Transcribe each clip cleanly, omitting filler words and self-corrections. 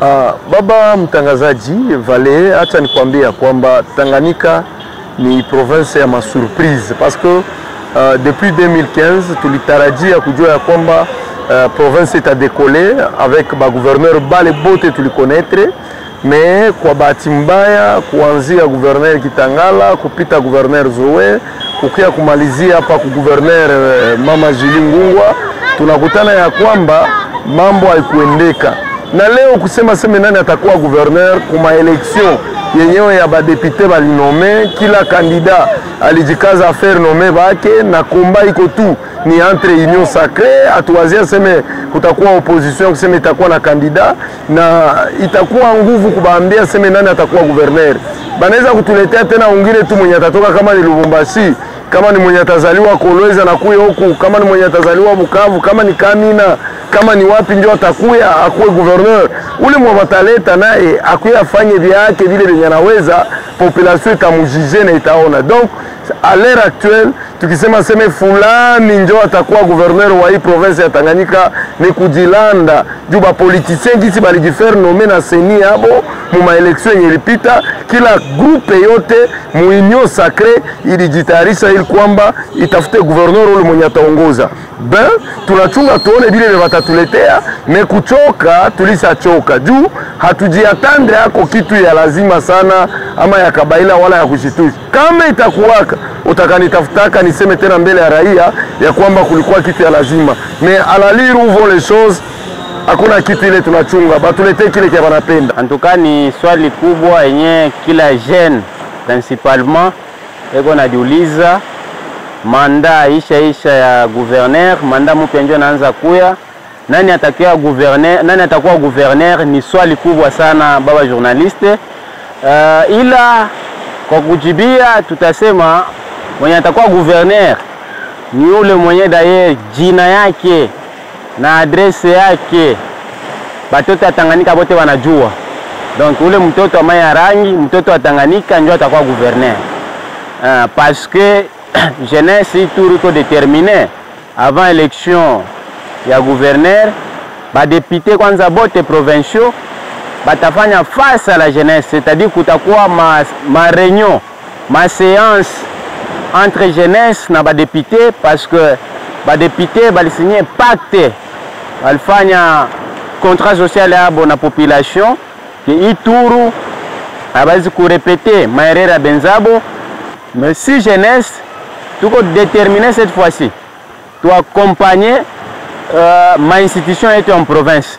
Baba mtangazaji Vale, acha nikwambia kwamba Tanganyika ni province ya masurprise parce que depuis 2015 tulitarajia kujua ya kwamba province ita décoller avec ba gouverneur bale bote tulikonaitre, mais kwa bahati mbaya kuanzia gouverneur Kitangala kupita gouverneur Zoe kukia kumalizia hapa ku gouverneur Mama Julie Ngungwa, tunakutana ya kwamba mambo haikuendeka. Na leo kusema nani atakuwa gouverneur kuma election yenyewe ya ba député balinome, kila candidat alijikaza faire nommer bake na komba iko tu ni entre union sacrée, atuwazia seme kutakuwa opposition kusema itakuwa na candidat na itakuwa nguvu kubaambia seme nani atakuwa gouverneur. Banaweza kutuletea tena ungine tu mwenye atatoka kama ni Lubumbashi, kama ni mwenye atazaliwa Kolwezi na kuya huku, kama ni mwenye atazaliwa Bukavu, kama ni Kamina, kama ni wapi ndio atakuya akuwe gouverneur. Ule mwabataleta naye akuya afanye vyake vile vyenye anaweza, population itamujije na itaona. Donc à l'heure actuelle tukisema seme fulani ndio atakuwa gouverneur wa hii province ya Tanganyika ni kujilanda juu ba politicien gisi balijifer nommer na seni abo mu ma election yenye ilipita. Kila groupe yote mu union sacrée ilijitayarisha ili kwamba itafute gouverneur ule mwenye ataongoza. Ben tunachunga tuone vile watatuletea, me kuchoka tulishachoka juu hatujiatendre yako kitu ya lazima sana ama ya kabaila wala ya kushitushi. Kama itakuwaka utakanitafutaka niseme tena mbele ya raia ya kwamba kulikuwa kitu ya lazima, mais à la lire où vont les choses hakuna kitu ile tunachunga, batulete kile kia wanapenda. Antuka ni swali kubwa yenye kila jeune principalement eko najiuliza. Manda isha ya gouverneur, manda mpya ndio anaanza kuya, nani atakuwa gouverneur ni swali kubwa sana baba journaliste. Ila kwa kujibia tutasema mwenye atakuwa gouverneur ni yule mwenye daye jina yake na adresse yake batoto wa Tanganyika bote wanajua. Donc ule mtoto wa Maya Rangi, mtoto wa Tanganyika ndio atakuwa gouverneur. Parce que jeunesse tout riko déterminé avant élection ya gouverneur, ba député kwanza bote provinciaux batafanya face à la jeunesse, c'est-à-dire kutakuwa ma réunion, ma séance entre jeunesse na ba député, parce que ba député bali signer pacte, balifanya contrat social yabo na population que ituru abazi ku répéter maerera benzabo. Mais si jeunesse tuko déterminé cette fois-ci tu accompagner ma institution yetu en province,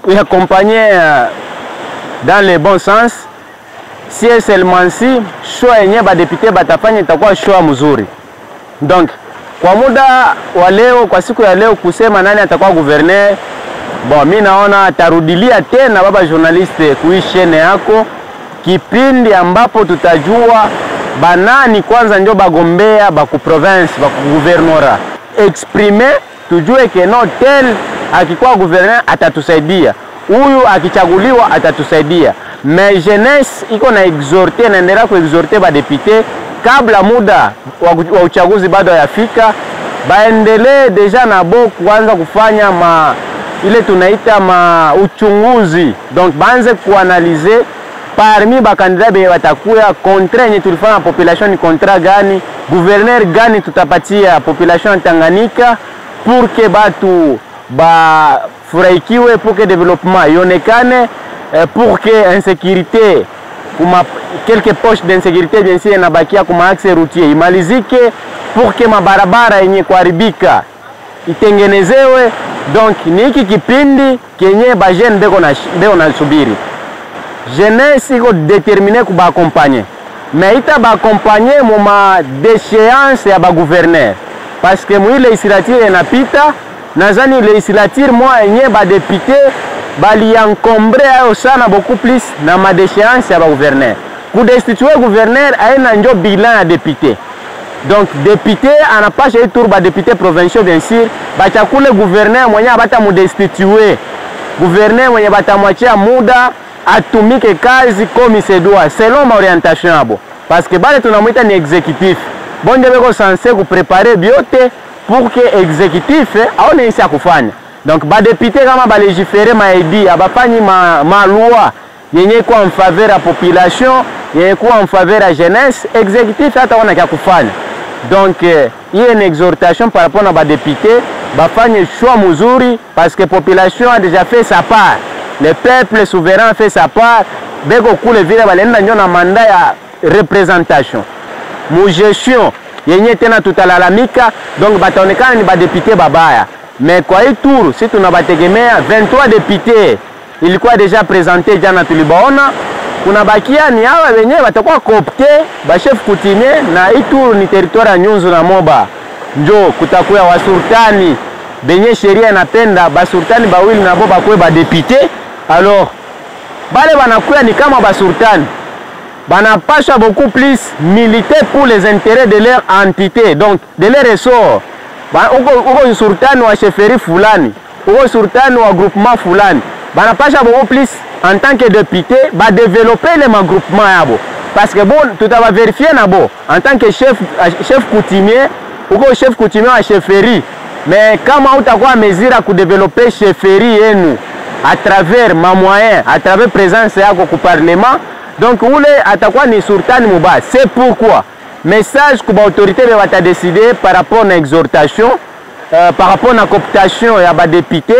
tu accompagner dans le bon sens. Si seulement si choix yenye ba député batafanya itakuwa choix mzuri. Donc kwa muda wa leo, kwa siku ya leo kusema nani atakuwa gouverneur, bon mimi naona tarudilia tena baba journaliste kuishene yako kipindi ambapo tutajua banani kwanza ndio bagombea baku province baku gouvernora exprimer, tujue ke no tel akikuwa gouverneur atatusaidia, huyu akichaguliwa atatusaidia. Mais jeunesse iko na exhorter, naendelea kuexhorter ba député kabla muda wa uchaguzi bado yafika, baendelee deja na bo kuanza kufanya ile tunaita uchunguzi. Donc baanze kuanalize parmi ba candidat be watakuya contrat yenye tulifanya population ni contrat gani, gouverneur gani tutapatia population Tanganyika pour que batu ba furaikiwe, pour que développement yonekane, pour que insécurité kuma quelques poches d'insécurité bien sûr na bakia kuma axe routier imalizike, pour que mabarabara yenye kuharibika itengenezewe. Donc ni hiki kipindi kenye ba jeune beko na subiri. Jeunesse iko déterminé kuba accompagner, mais ita ba accompagner moma déchéance ya ba gouverneur, parce que mwi législature inapita, nazani législature moi yenye ba député bali encombré ayo sana beaucoup plus na ma déchéance ya ba gouverneur. Ku destituer gouverneur aina njo bilan ya député. Donc député anapasha tour ba député provinciaux bien sûr bachakule gouverneur mwenye abata mu destituer, gouverneur mwenye batamwachia muda atumike kazi comme se doit selon ma orientation yabo, parce que bale tunamuita ni exécutif bonde beko censé ku préparer biote pour que exécutif aone isi akufanya. Donc ba député kama ba légiférer maidi abafanyi ma loi yenye kwa en faveur ya population, yenye kwa en faveur ya jeunesse, exécutif hata wana kia kufanya. Donc il y a une exhortation par rapport à ba député, bafanye choix mzuri parce que la population a déjà fait sa part. Le peuple souverain a fait sa part. Beko kule vile balenda nyo na mandat ya représentation. Mu gestion yenye tena tutalalamika, donc bataonekana ni ba député babaya. Mais kwa hii tour si tunabategemea 23 députés ilikuwa deja présenté jana tulibaona, kuna bakia ni hawa wenyewe watakuwa coopté ba chef coutumier, na hii tour ni territoire ya Nyunzu na Moba. Njo kutakuya wasultani benye sheria inapenda basultani bawili na bo bakwe ba député. Alors bale banakuya ni kama basultani banapasha beaucoup plus militer pour les intérêts de leur entité, donc de leur ressort. Uko sultani wa chefferie fulani, uko sultani wa groupement fulani, banapasha beaucoup plus en tant que député ba développer les groupements yabo, parce que bon tout va vérifier na bo en tant que chef coutumier, uko chef coutumier wa chefferie, mais kama utakuwa mesure ku développer chefferie yenu à travers ma moyen, à travers présence yako ku parlement, donc ule atakuwa ni sultani mubaya. C'est pourquoi message que l'autorité va décider par rapport à l'exhortation, par rapport à la cooptation et à la député,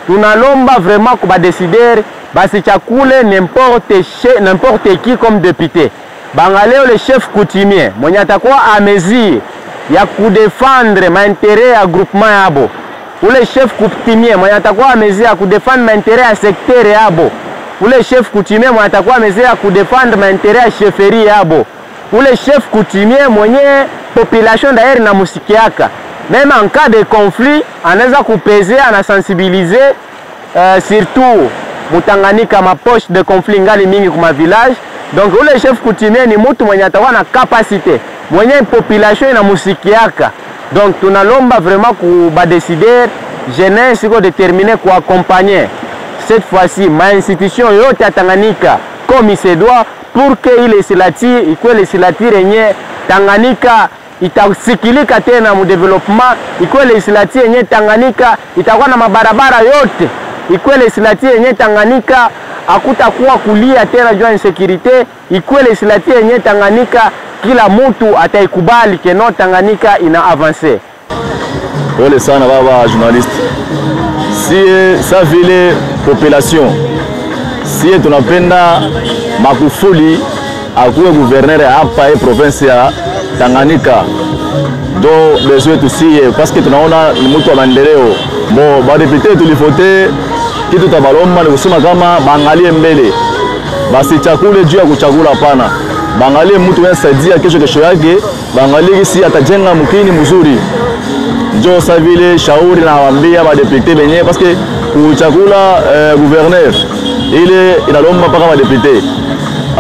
nous allons vraiment décider si n'importe qui comme député. Bangaleo le chef coutumier, mon yatakwa à mesure ya défendre l'intérêt à groupement yabo. Ou le chef coutumier, mon yatakwa à mesure à défendre l'intérêt à secteur yabo. Ou le chef coutumier, mon yatakwa à mesure à défendre l'intérêt à chefferie yabo. Ou le chef coutumier mwenye population d'ailleurs na musikiaka, même en cas de conflit anaweza kupezea, ana sensibiliser surtout Mutanganika ma poche de conflit ngali mingi kuma village. Donc ule chef coutumier ni mtu mwenye atakuwa na capacité, mwenye population na musikiaka. Donc tunalomba vraiment kuba décider jeunesse iko déterminer ku accompagner cette fois-ci ma institution yote ya Tanganyika comme il se doit, pour que ile silatire ikuwe ile silatire yenye Tanganyika itasikilika tena mu development, ikuwe ile silatire yenye Tanganyika itakuwa na mabarabara yote, ikuwe ile silatire yenye Tanganyika hakutakuwa kulia tena jua insécurité, ikuwe ile silatire yenye Tanganyika kila mtu ataikubali keno Tanganyika ina avancer. Pole sana baba journaliste, si sa vile population si tunapenda Magufuli akuwe gouverneur hapa hii province ya Tanganyika, do besoin tusiye parce que tunaona ni mtu wa maendeleo. Bo ba député tulivote kitu tabalomba ni kusema kama baangalie mbele, basi chakule juu ya kuchagula hapana, baangalie mtu anasaidia kesho yake, baangalie si atajenga mkini mzuri. Njo sa vile shauri na waambia ba député benye parce que kuchagula gouverneur ile inalomba paka ma député.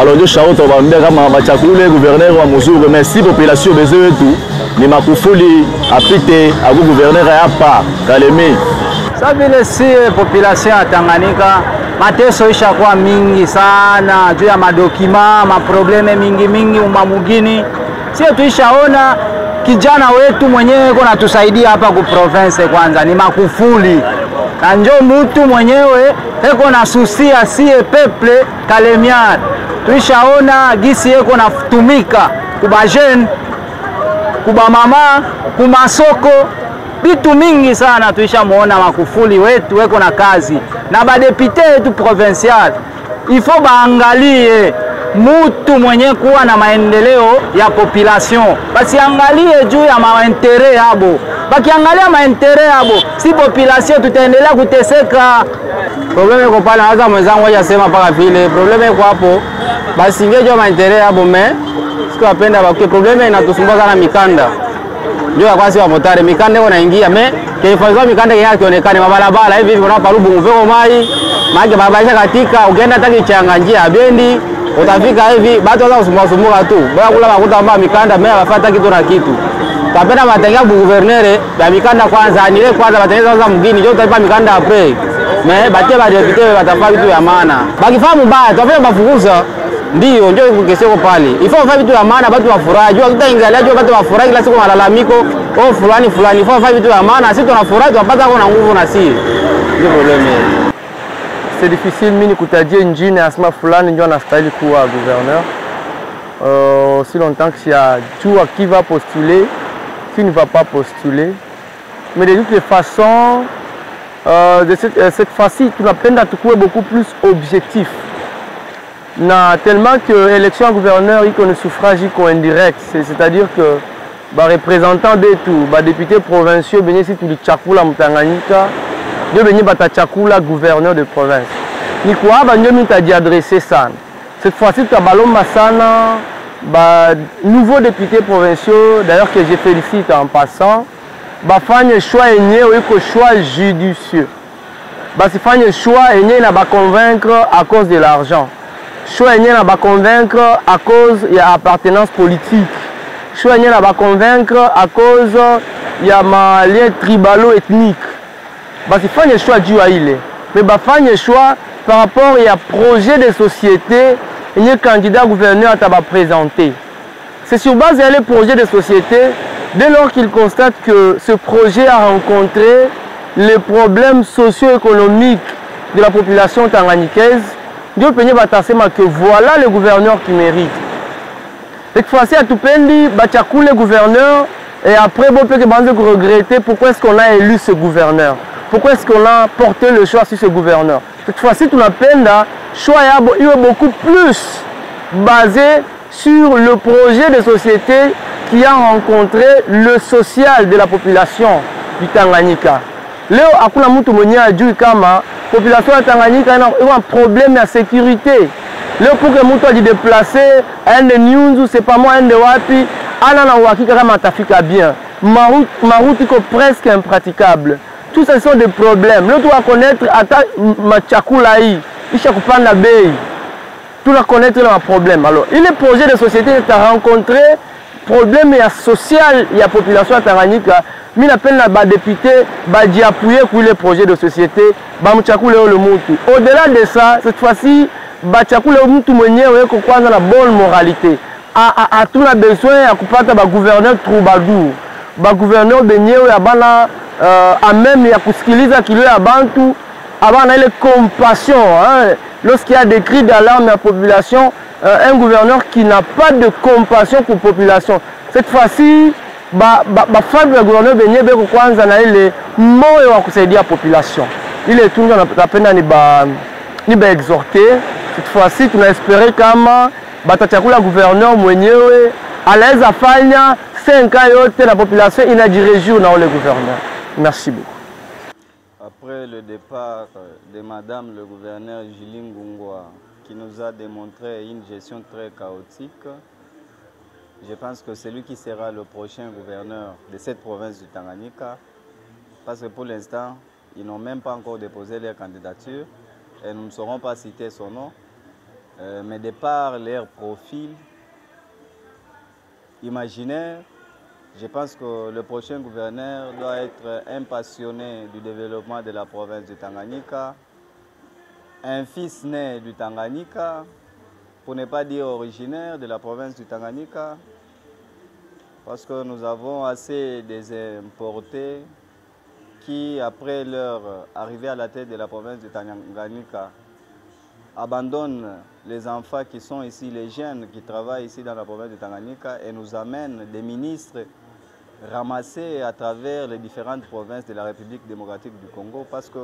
Alors ndio shauri tuwaambia kama bachakule gouverneur wa mzuri, mais si population besoin yetu ni Magufuli apite agu gouverneur hapa Kalemi. Sa vile si population ya Tanganyika mateso ishakuwa mingi sana juu ya madokima, maprobleme mingi umamugini. Sio tuishaona kijana wetu mwenyewe kuna tusaidia hapa ku province kwanza ni Magufuli. Na njo mtu mwenyewe eko na susia sie peuple Kalemian. Tuishaona gisi eko na tumika kuba jeune, kuba mama, kumasoko, bitu mingi sana tuishamuona Magufuli wetu weko na kazi. Na ba député wetu provincial ifo baangalie mutu mwenye kuwa na maendeleo ya population, basi angalie juu ya maentere yabo. Bakiangalia maentere yabo, si population tutaendelea kuteseka. Probleme iko pale, hata mwenzangu hajasema paka vile. Probleme iko hapo, basi ingejo maentere yabo siku apenda bakie. Probleme inatusumbua sana mikanda. Ndio ya kwanza wa motare mikanda iko naingia kifanywa mikanda yake onekane mabalabala hivi unapa rubu mveko mai maji barabara katika ukienda taki changa njia abendi utafika hivi watu wao kusumbua tu bora kula makuta kama mikanda wafuata kitu na kitu tapenda matenga bu gouverneur ya mikanda kwanza anile kwanza batengeneza kwanza mgini ndio utaipa mikanda apre batie ba député watafanya vitu ya maana bakifahamu baya tafanya bafukuza ndio kesho pale ifaa vitu ya maana watu wafurahi jua tutaingalia jua watu wafurahi kila siku malalamiko oh fulani fulani fanya vitu vya maana, sisi tunafurahi tunapata kuna nguvu na sisi. Ndio problème. C'est difficile mimi kutajia njine asema fulani ndio anastahili kuwa gouverneur. Si longtemps que s'il y a Djoua qui va postuler, qui ne va pas postuler. Mais de toutes les façons, cette fois-ci, tu n'apprends à trouver beaucoup plus objectif. Tellement que l'élection à gouverneur, il y a un suffrage indirect. C'est-à-dire que les représentants de tout, les députés provinciaux, si tu les Tchakula Mutanganyika, ils viennent Tchakula gouverneur de province. Ni quoi, tu as dit adresser ça. Cette fois-ci, tu as Balomba Sana, nouveaux députés provinciaux, d'ailleurs que je félicite en passant, faire un choix choix judicieux. Faire un choix et convaincre à cause de l'argent. Choix et convaincre à cause de l'appartenance politique. Choix et convaincre à cause de ma lien tribalo-ethnique. Faire un choix du Haïlé. Mais faire un choix par rapport à projet de société et le candidat gouverneur à présenter. C'est sur base des projets de société, dès lors qu'il constate que ce projet a rencontré les problèmes socio-économiques de la population tanganyikaise, Dieu peut que voilà le gouverneur qui mérite. Cette fois-ci, à Tupendi, le gouverneur, et après, on peut regretter pourquoi est-ce qu'on a élu ce gouverneur. Pourquoi est-ce qu'on a porté le choix sur ce gouverneur. Cette fois-ci, tu n'appelles choix est beaucoup plus basé sur le projet de société qui a rencontré le social de la population du Tanganyika. Léo, akuna mutu mwenye ajui kama population ya Tanganyika a un problème de sécurité. Léo, pour que mutu aji déplacer, un de Nyunzu, c'est pas moi, un de Wapi, ana na uhakika kama atafika bien. Ma route est presque impraticable. Tout ça sont des problèmes. Là, tu vas connaître Machakula hii, isha kupanda bei. Tu vas connaître le problème. Alors, il est projet de société qui a rencontré problème social de la population de Tanganyika. Mais l'appel à député, d'y appuyer pour les projets de société, le mutu. Au-delà de ça, cette fois-ci, Bachakula mutu mwenyewe kwa la bonne moralité. A tout a besoin à kupata ba gouverneur troubadour. Ba gouverneur benyewe abana à même ya kusikiliza kilio ya bantu, abana ile compassion, hein. Lorsqu'il y a des cris d'alarme à la population, un gouverneur qui n'a pas de compassion pour la population. Cette fois-ci, femme du gouverneur benye beko kwanza na ile moyo wa kusaidia la population. Il est tout na pena ni ba exhorter. Cette fois-ci, tunaespérer kama batachakula gouverneur mwenyewe anaweza fanya 5 ans yote la population inajiréjouir na le gouverneur. Merci beaucoup. Après le départ de Madame le gouverneur Julie Ngungwa, qui nous a démontré une gestion très chaotique, je pense que c'est lui qui sera le prochain gouverneur de cette province du Tanganyika, parce que pour l'instant, ils n'ont même pas encore déposé leur candidature et nous ne saurons pas citer son nom, mais de par leur profil imaginaire, je pense que le prochain gouverneur doit être un passionné du développement de la province du Tanganyika, un fils né du Tanganyika, pour ne pas dire originaire de la province du Tanganyika, parce que nous avons assez des importés qui, après leur arrivée à la tête de la province du Tanganyika, abandonnent les enfants qui sont ici, les jeunes qui travaillent ici dans la province du Tanganyika et nous amènent des ministres ramassés à travers les différentes provinces de la République démocratique du Congo, parce que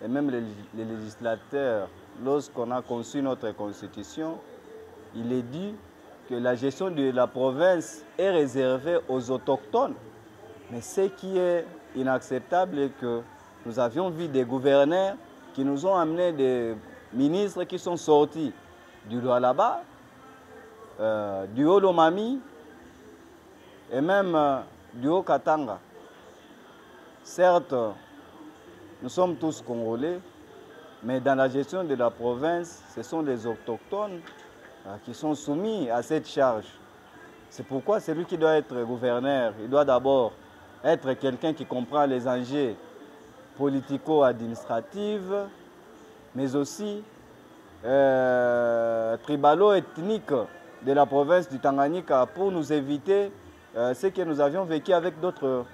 et même les législateurs, lorsqu'on a conçu notre constitution, il est dit que la gestion de la province est réservée aux autochtones. Mais ce qui est inacceptable est que nous avions vu des gouverneurs qui nous ont amené des ministres qui sont sortis du Lualaba, du Haut-Lomami et même du Haut-Katanga. Certes, nous sommes tous Congolais, mais dans la gestion de la province, ce sont les autochtones qui sont soumis à cette charge. C'est pourquoi celui qui doit être gouverneur, il doit d'abord être quelqu'un qui comprend les enjeux politico-administratifs, mais aussi tribalo-ethniques de la province du Tanganyika pour nous éviter ce que nous avions vécu avec d'autres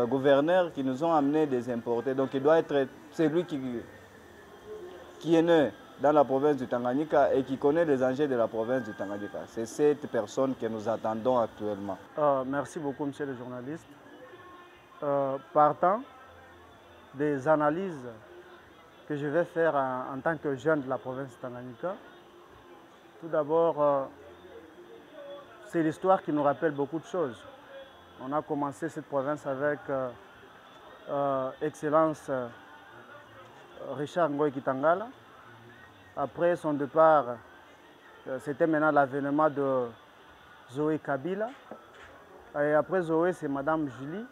gouverneurs qui nous ont amené des importés. Donc il doit être celui qui est né dans la province du Tanganyika et qui connaît les enjeux de la province du Tanganyika. C'est cette personne que nous attendons actuellement. Merci beaucoup, monsieur le journaliste. Partant des analyses que je vais faire en tant que jeune de la province du Tanganyika, tout d'abord, c'est l'histoire qui nous rappelle beaucoup de choses. On a commencé cette province avec Excellence Richard Ngoyi Kitangala. Après son départ, c'était maintenant l'avènement de Zoé Kabila. Et après Zoé, c'est Madame Julie.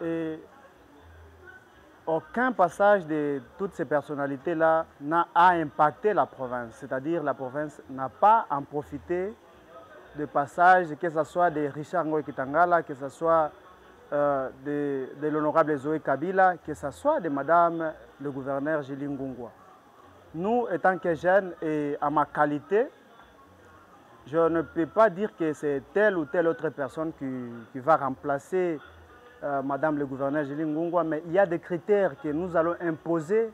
Et aucun passage de toutes ces personnalités-là n'a impacté la province. C'est-à-dire la province n'a pas en profité de passage, que ce soit de Richard Ngoyi Kitangala, que ce soit de l'honorable Zoé Kabila, que ce soit de Madame le gouverneur Julie Ngungwa. Nous, étant que jeunes et à ma qualité, je ne peux pas dire que c'est telle ou telle autre personne qui va remplacer Madame le gouverneur Julie Ngungwa, mais il y a des critères que nous allons imposer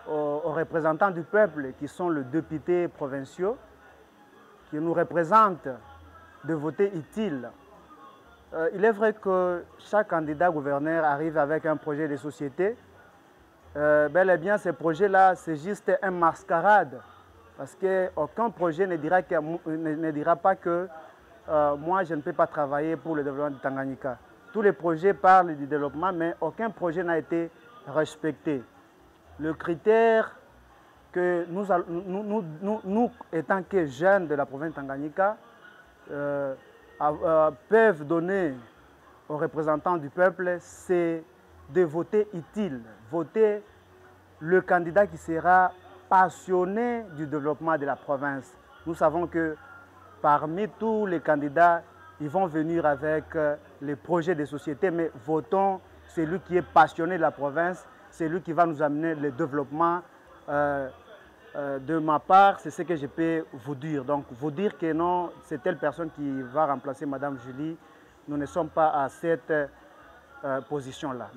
aux représentants du peuple, qui sont les députés provinciaux, qui nous représentent, de voter utile. Il est vrai que chaque candidat gouverneur arrive avec un projet de société. Bel et bien, ce projet-là, c'est juste un mascarade. Parce qu'aucun projet ne dira pas que moi, je ne peux pas travailler pour le développement du Tanganyika. Tous les projets parlent du développement, mais aucun projet n'a été respecté. Le critère que nous étant que jeunes de la province de Tanganyika, peuvent donner aux représentants du peuple, c'est de voter utile, voter le candidat qui sera passionné du développement de la province. Nous savons que parmi tous les candidats, ils vont venir avec les projets de société, mais votons celui qui est passionné de la province, celui qui va nous amener le développement. De ma part, c'est ce que je peux vous dire. Donc, vous dire que non, c'est telle personne qui va remplacer Madame Julie, nous ne sommes pas à cette position-là.